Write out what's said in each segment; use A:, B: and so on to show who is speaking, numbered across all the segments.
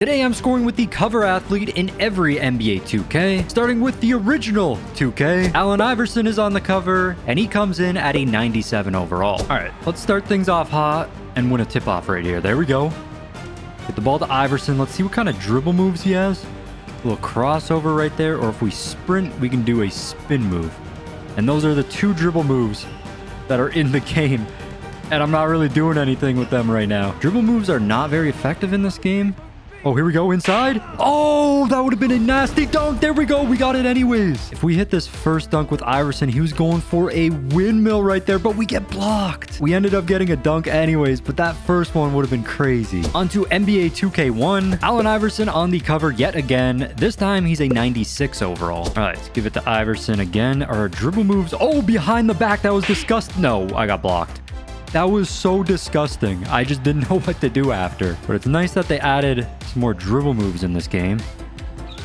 A: Today I'm scoring with the cover athlete in every NBA 2K, starting with the original 2K. Allen Iverson is on the cover, and he comes in at a 97 overall. All right, let's start things off hot and win a tip-off right here. There we go. Get the ball to Iverson. Let's see what kind of dribble moves he has. A little crossover right there, or if we sprint, we can do a spin move. And those are the two dribble moves that are in the game, and I'm not really doing anything with them right now. Dribble moves are not very effective in this game. Oh, here we go, inside. Oh, that would have been a nasty dunk. There we go, we got it anyways. If we hit this first dunk with Iverson, he was going for a windmill right there, but we get blocked. We ended up getting a dunk anyways, but that first one would have been crazy. On to NBA 2K1. Allen Iverson on the cover yet again. This time, he's a 96 overall. All right, let's give it to Iverson again. Our dribble moves. Oh, behind the back. That was disgusting. No, I got blocked. That was so disgusting. I just didn't know what to do after. But it's nice that they added some more dribble moves in this game.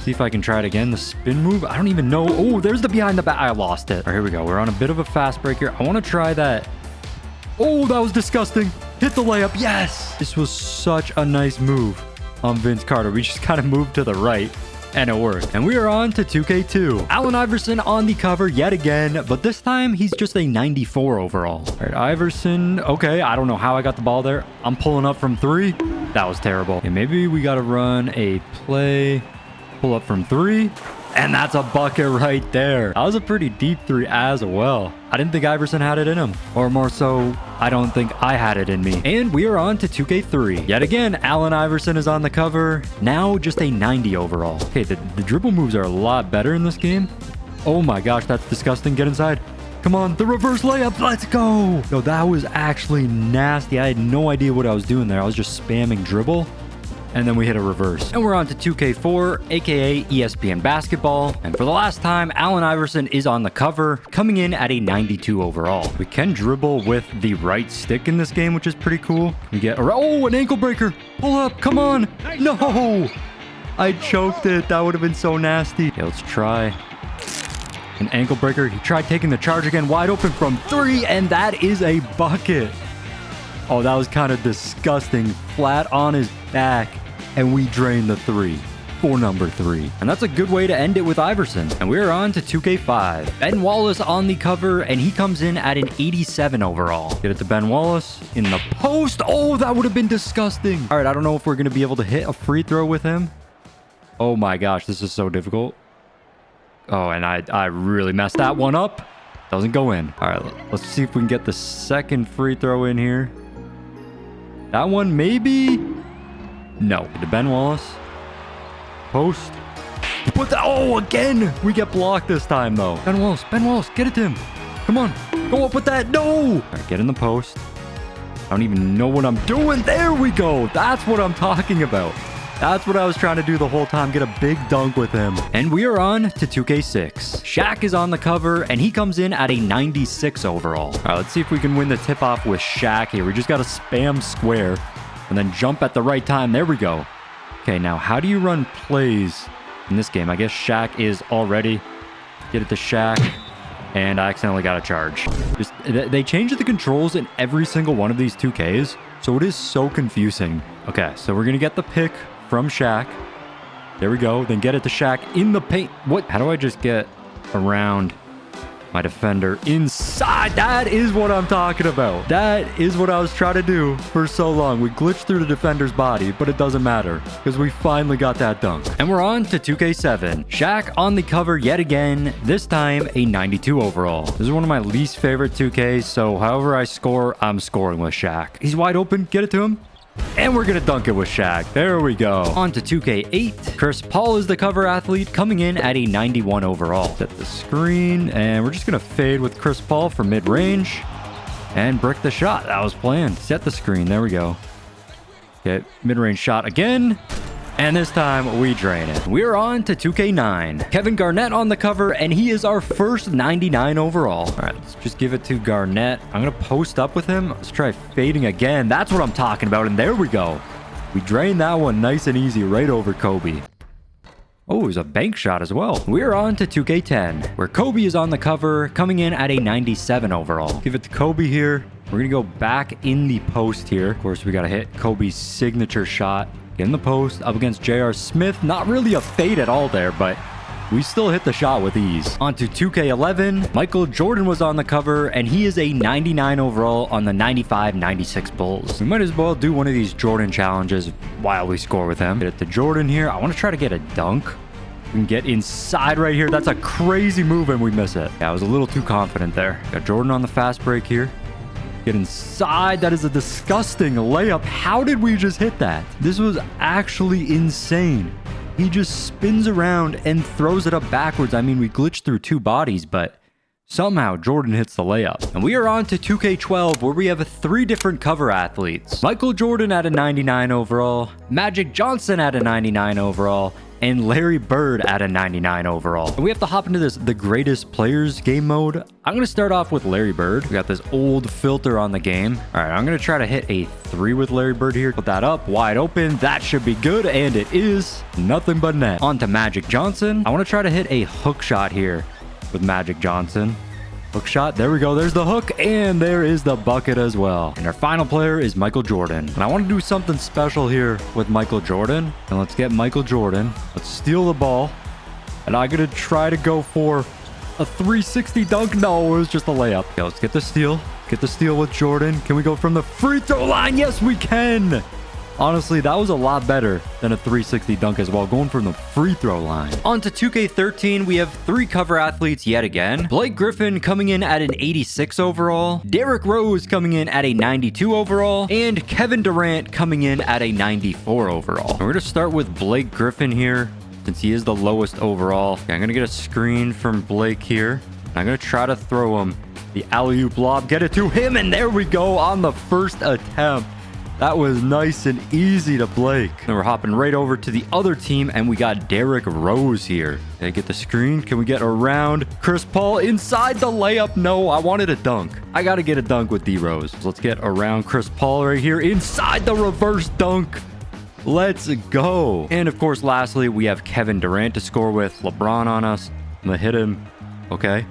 A: See if I can try it again. The spin move. I don't even know. Oh, there's the behind the back. I lost it. All right, here we go. We're on a bit of a fast break here. I want to try that. Oh, that was disgusting. Hit the layup. Yes. This was such a nice move on Vince Carter. We just kind of moved to the right. And it worked. And we are on to 2K2. Allen Iverson on the cover yet again, but this time he's just a 94 overall. All right, Iverson. Okay, I don't know how I got the ball there. I'm pulling up from three. That was terrible. Okay, maybe we got to run a play. Pull up from three. And that's a bucket right there. That was a pretty deep three as well. I didn't think Iverson had it in him. Or more so, I don't think I had it in me. And we are on to 2K3. Yet again, Allen Iverson is on the cover. Now just a 90 overall. Okay, the dribble moves are a lot better in this game. Oh my gosh, that's disgusting. Get inside. Come on, the reverse layup. Let's go. Yo, that was actually nasty. I had no idea what I was doing there. I was just spamming dribble. And then we hit a reverse. And we're on to 2K4, aka ESPN Basketball. And for the last time, Allen Iverson is on the cover, coming in at a 92 overall. We can dribble with the right stick in this game, which is pretty cool. We get, oh, an ankle breaker. Pull up, come on. No, I choked it. That would have been so nasty. Okay, let's try an ankle breaker. He tried taking the charge again, wide open from three, and that is a bucket. Oh, that was kind of disgusting. Flat on his back. And we drain the three for number 3. And that's a good way to end it with Iverson. And we're on to 2K5. Ben Wallace on the cover, and he comes in at an 87 overall. Get it to Ben Wallace in the post. Oh, that would have been disgusting. All right, I don't know if we're going to be able to hit a free throw with him. Oh my gosh, this is so difficult. Oh, and I really messed that one up. Doesn't go in. All right, let's see if we can get the second free throw in here. That one, maybe... No. To Ben Wallace. Post. Put that. Oh, again. We get blocked this time, though. Ben Wallace, get it to him. Come on. Go up with that. No. All right, get in the post. I don't even know what I'm doing. There we go. That's what I'm talking about. That's what I was trying to do the whole time. Get a big dunk with him. And we are on to 2K6. Shaq is on the cover, and he comes in at a 96 overall. All right, let's see if we can win the tip-off with Shaq here. We just got to spam square. And then jump at the right time. There we go. Okay, now how do you run plays in this game? I guess Shaq is already. Get it to Shaq. And I accidentally got a charge. They changed the controls in every single one of these 2Ks. So it is so confusing. Okay, so we're going to get the pick from Shaq. There we go. Then get it to Shaq in the paint. What? How do I just get around my defender inside? That is what I'm talking about. That is what I was trying to do for so long. We glitched through the defender's body, but it doesn't matter because we finally got that dunk. And we're on to 2K7. Shaq on the cover yet again, this time a 92 overall. This is one of my least favorite 2Ks, so however I score, I'm scoring with Shaq. He's wide open. Get it to him. And we're going to dunk it with Shaq. There we go. On to 2K8. Chris Paul is the cover athlete, coming in at a 91 overall. Set the screen, and we're just going to fade with Chris Paul for mid-range. And brick the shot. That was planned. Set the screen. There we go. Okay, mid-range shot again. And this time, we drain it. We're on to 2K9. Kevin Garnett on the cover, and he is our first 99 overall. All right, let's just give it to Garnett. I'm going to post up with him. Let's try fading again. That's what I'm talking about, and there we go. We drained that one nice and easy right over Kobe. Oh, it was a bank shot as well. We're on to 2K10, where Kobe is on the cover, coming in at a 97 overall. Give it to Kobe here. We're going to go back in the post here. Of course, we got to hit Kobe's signature shot. in the post up against J.R. Smith. Not really a fade at all there, but we still hit the shot with ease. On to 2K11. Michael Jordan was on the cover, and he is a 99 overall on the 95-96 Bulls. We might as well do one of these Jordan challenges while we score with him. Get it to Jordan here. I want to try to get a dunk. We can get inside right here. That's a crazy move, and we miss it. Yeah, I was a little too confident there. Got Jordan on the fast break here. Get inside. That is a disgusting layup. How did we just hit that? This was actually insane. He just spins around and throws it up backwards. I mean, we glitched through two bodies, but somehow Jordan hits the layup. And we are on to 2K12, where we have 3 different cover athletes. Michael Jordan at a 99 overall, Magic Johnson at a 99 overall, and Larry Bird at a 99 overall. And we have to hop into the greatest players game mode. I'm going to start off with Larry Bird. We got this old filter on the game. All right, I'm going to try to hit a 3 with Larry Bird here. Put that up wide open. That should be good, and it is. Nothing but net. On to Magic Johnson. I want to try to hit a hook shot here with Magic Johnson. Hook shot. There we go. There's the hook, and there is the bucket as well. And our final player is Michael Jordan. And I want to do something special here with Michael Jordan. And let's get Michael Jordan. Let's steal the ball. And I'm going to try to go for a 360 dunk. No, it was just a layup. Okay, let's get the steal. Get the steal with Jordan. Can we go from the free throw line? Yes, we can. Honestly, that was a lot better than a 360 dunk as well, going from the free throw line. On to 2K13, we have 3 cover athletes yet again. Blake Griffin coming in at an 86 overall, Derrick Rose coming in at a 92 overall, and Kevin Durant coming in at a 94 overall. And we're going to start with Blake Griffin here, since he is the lowest overall. Okay, I'm going to get a screen from Blake here. I'm going to try to throw him the alley-oop lob, get it to him, and there we go on the first attempt. That was nice and easy to Blake. And we're hopping right over to the other team, and we got Derrick Rose here. Can I get the screen? Can we get around Chris Paul inside the layup? No, I wanted a dunk. I got to get a dunk with D-Rose. So let's get around Chris Paul right here inside the reverse dunk. Let's go. And of course, lastly, we have Kevin Durant to score with. LeBron on us. I'm going to hit him. Okay.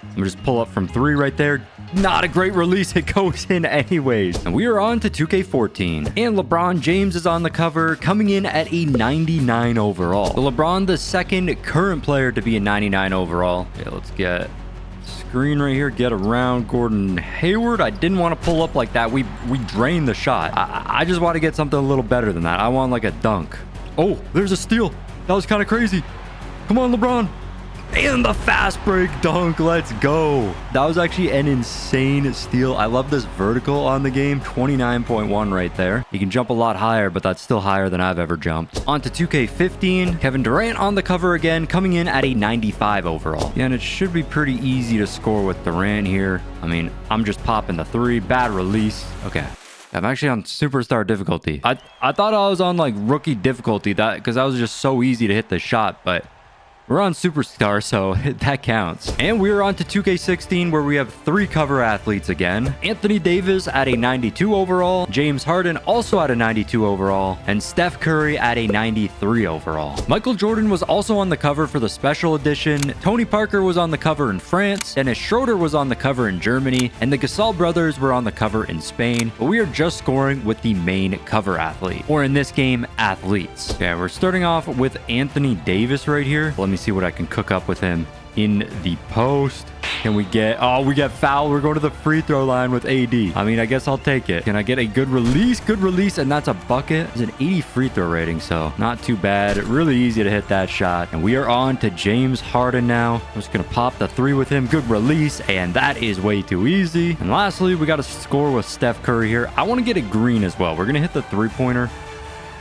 A: Let me just pull up from 3 right there. Not a great release. It goes in anyways. And we are on to 2K14. And LeBron James is on the cover, coming in at a 99 overall. So LeBron, the second current player to be a 99 overall. Okay, let's get screen right here. Get around Gordon Hayward. I didn't want to pull up like that. We drained the shot. I just want to get something a little better than that. I want like a dunk. Oh, there's a steal. That was kind of crazy. Come on, LeBron. And the fast break dunk. Let's go. That was actually an insane steal. I love this vertical on the game. 29.1 right there. You can jump a lot higher, but that's still higher than I've ever jumped. On to 2K15. Kevin Durant on the cover again, coming in at a 95 overall. Yeah, and it should be pretty easy to score with Durant here. I mean, I'm just popping the 3. Bad release. Okay. I'm actually on superstar difficulty. I thought I was on like rookie difficulty, that because that was just so easy to hit the shot, but we're on Superstar, so that counts. And we're on to 2K16, where we have 3 cover athletes again. Anthony Davis at a 92 overall, James Harden also at a 92 overall, and Steph Curry at a 93 overall. Michael Jordan was also on the cover for the special edition. Tony Parker was on the cover in France. Dennis Schroeder was on the cover in Germany, and the Gasol brothers were on the cover in Spain. But we are just scoring with the main cover athlete, or in this game, athletes. Okay, we're starting off with Anthony Davis right here. Let me see what I can cook up with him in the post. Can we get... Oh, we get fouled. We're going to the free throw line with AD. I mean, I guess I'll take it. Can I get a good release? Good release, and that's a bucket. It's an 80 free throw rating, so not too bad. Really easy to hit that shot. And we are on to James Harden now. I'm just going to pop the 3 with him. Good release, and that is way too easy. And lastly, we got to score with Steph Curry here. I want to get a green as well. We're going to hit the 3-pointer.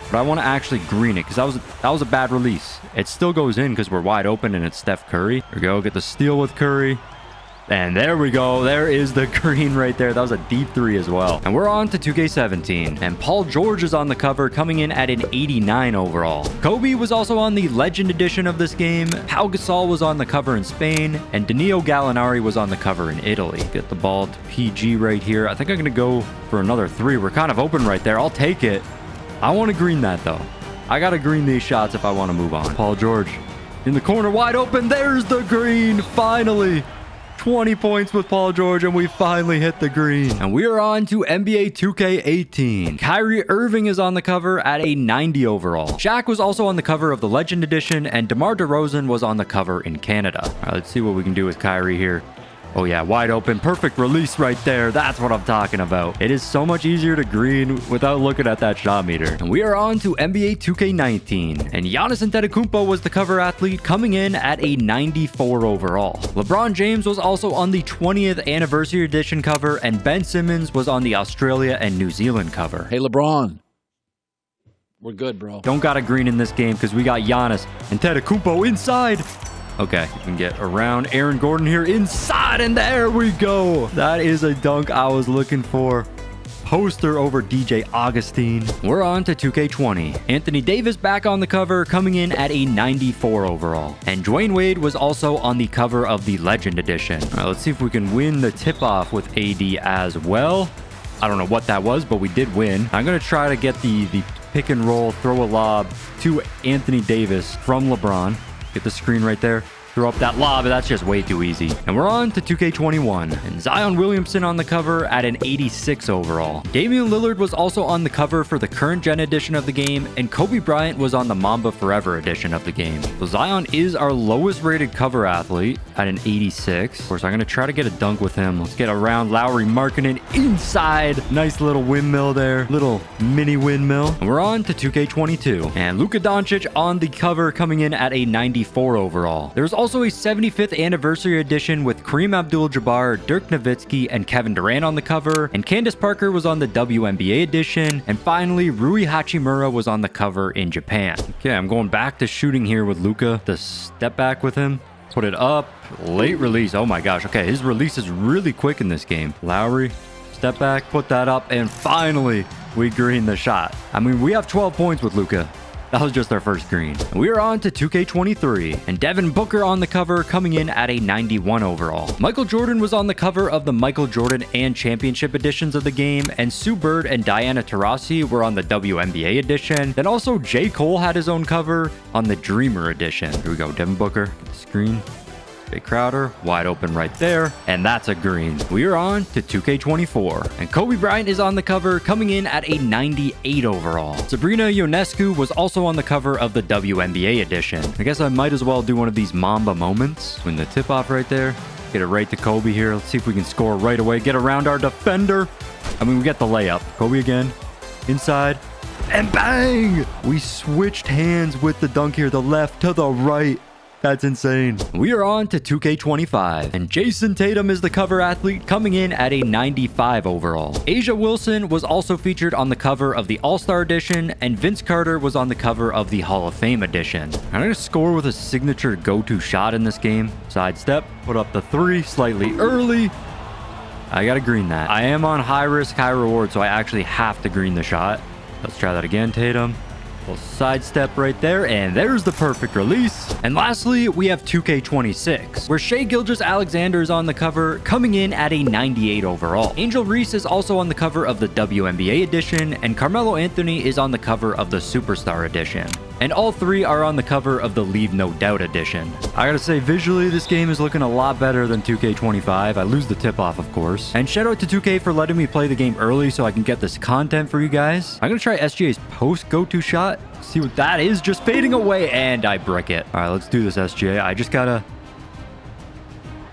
A: But I want to actually green it because that was a bad release. It still goes in because we're wide open and it's Steph Curry. There we go. Get the steal with Curry. And there we go. There is the green right there. That was a deep 3 as well. And we're on to 2K17. And Paul George is on the cover, coming in at an 89 overall. Kobe was also on the Legend edition of this game. Pau Gasol was on the cover in Spain. And Danilo Gallinari was on the cover in Italy. Get the ball to PG right here. I think I'm going to go for another 3. We're kind of open right there. I'll take it. I want to green that, though. I got to green these shots if I want to move on. Paul George in the corner, wide open. There's the green, finally. 20 points with Paul George, and we finally hit the green. And we are on to NBA 2K18. Kyrie Irving is on the cover at a 90 overall. Shaq was also on the cover of the Legend Edition, and DeMar DeRozan was on the cover in Canada. All right, let's see what we can do with Kyrie here. Oh yeah, wide open. Perfect release right there. That's what I'm talking about. It is so much easier to green without looking at that shot meter. And we are on to NBA 2K19. And Giannis Antetokounmpo was the cover athlete, coming in at a 94 overall. LeBron James was also on the 20th anniversary edition cover, and Ben Simmons was on the Australia and New Zealand cover.
B: Hey, LeBron. We're good, bro.
A: Don't got a green in this game because we got Giannis Antetokounmpo inside. Okay, we can get around Aaron Gordon here inside, and there we go. That is a dunk I was looking for. Poster over DJ Augustine. We're on to 2K20. Anthony Davis back on the cover, coming in at a 94 overall. And Dwayne Wade was also on the cover of the Legend Edition. All right, let's see if we can win the tip-off with AD as well. I don't know what that was, but we did win. I'm going to try to get the pick and roll, throw a lob to Anthony Davis from LeBron. Get the screen right there. Throw up that lob, but that's just way too easy. And we're on to 2K21. And Zion Williamson on the cover at an 86 overall. Damian Lillard was also on the cover for the current gen edition of the game, and Kobe Bryant was on the Mamba Forever edition of the game. So Zion is our lowest rated cover athlete at an 86. Of course, I'm going to try to get a dunk with him. Let's get around Lowry Markkanen inside. Nice little windmill there. Little mini windmill. And we're on to 2K22. And Luka Doncic on the cover, coming in at a 94 overall. There's also a 75th anniversary edition with Kareem Abdul-Jabbar, Dirk Nowitzki, and Kevin Durant on the cover, and Candace Parker was on the WNBA edition, and finally Rui Hachimura was on the cover in Japan. Okay, I'm going back to shooting here with Luka. The step back with him, put it up, late release. Oh my gosh, okay, his release is really quick in this game. Lowry, step back, put that up, and finally we green the shot. I mean, we have 12 points with Luka. That was just our first green. We are on to 2K23, and Devin Booker on the cover, coming in at a 91 overall. Michael Jordan was on the cover of the Michael Jordan and Championship editions of the game, and Sue Bird and Diana Taurasi were on the WNBA edition. Then also J. Cole had his own cover on the Dreamer edition. Here we go, Devin Booker, get the screen. Jay Crowder, wide open right there, and that's a green. We are on to 2K24, and Kobe Bryant is on the cover, coming in at a 98 overall. Sabrina Ionescu was also on the cover of the WNBA edition. I guess I might as well do one of these Mamba moments. Win the tip-off right there. Get it right to Kobe here. Let's see if we can score right away. Get around our defender. I mean, we get the layup. Kobe again, inside, and bang! We switched hands with the dunk here, the left to the right. That's insane. We are on to 2K25, and Jason Tatum is the cover athlete, coming in at a 95 overall. Asia Wilson was also featured on the cover of the All-Star edition, and Vince Carter was on the cover of the Hall of Fame edition. I'm going to score with a signature go-to shot in this game. Sidestep, put up the three slightly early. I got to green that. I am on high risk, high reward, so I actually have to green the shot. Let's try that again, Tatum. Little sidestep right there, and there's the perfect release. And lastly, we have 2K26, where Shai Gilgeous-Alexander is on the cover, coming in at a 98 overall. Angel Reese is also on the cover of the WNBA edition, and Carmelo Anthony is on the cover of the Superstar edition. And all three are on the cover of the Leave No Doubt edition. I gotta say, visually, this game is looking a lot better than 2K25. I lose the tip-off, of course. And shout out to 2K for letting me play the game early so I can get this content for you guys. I'm gonna try SGA's post go-to shot. See what that is. Just fading away, and I brick it. All right, let's do this, SGA. I just gotta...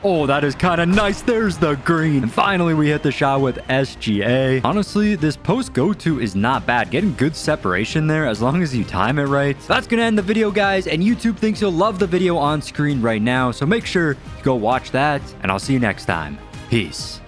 A: Oh, that is kind of nice. There's the green. And finally, we hit the shot with SGA. Honestly, this post go-to is not bad. Getting good separation there as long as you time it right. So that's going to end the video, guys. And YouTube thinks you'll love the video on screen right now. So make sure to go watch that. And I'll see you next time. Peace.